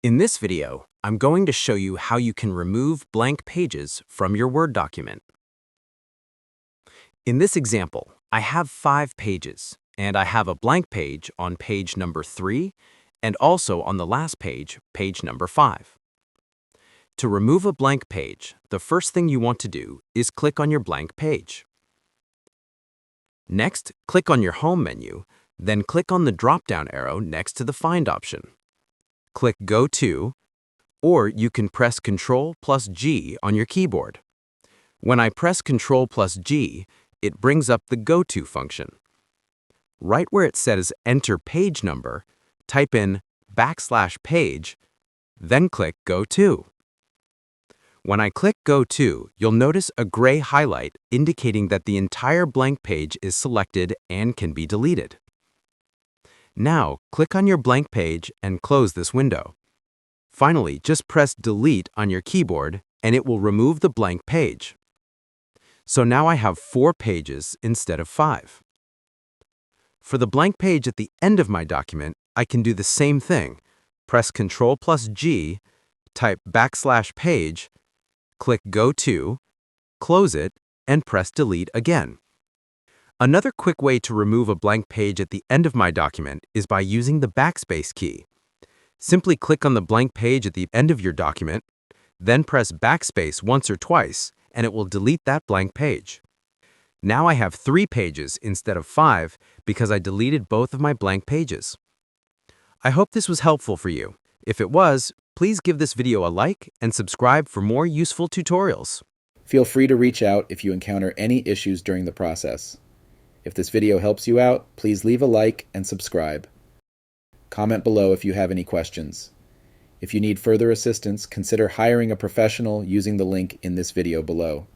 In this video, I'm going to show you how you can remove blank pages from your Word document. In this example, I have 5 pages, and I have a blank page on page number 3 and also on the last page, page number 5. To remove a blank page, the first thing you want to do is click on your blank page. Next, click on your Home menu, then click on the drop-down arrow next to the Find option. Click Go To, or you can press Ctrl plus G on your keyboard. When I press Ctrl plus G, it brings up the Go To function. Right where it says Enter Page Number, type in \page, then click Go To. When I click Go To, you'll notice a gray highlight indicating that the entire blank page is selected and can be deleted. Now, click on your blank page and close this window. Finally, just press Delete on your keyboard and it will remove the blank page. So now I have 4 pages instead of 5. For the blank page at the end of my document, I can do the same thing. Press Ctrl plus G, type \page, click Go To, close it, and press Delete again. Another quick way to remove a blank page at the end of my document is by using the Backspace key. Simply click on the blank page at the end of your document, then press Backspace once or twice, and it will delete that blank page. Now I have 3 pages instead of 5 because I deleted both of my blank pages. I hope this was helpful for you. If it was, please give this video a like and subscribe for more useful tutorials. Feel free to reach out if you encounter any issues during the process. If this video helps you out, please leave a like and subscribe. Comment below if you have any questions. If you need further assistance, consider hiring a professional using the link in this video below.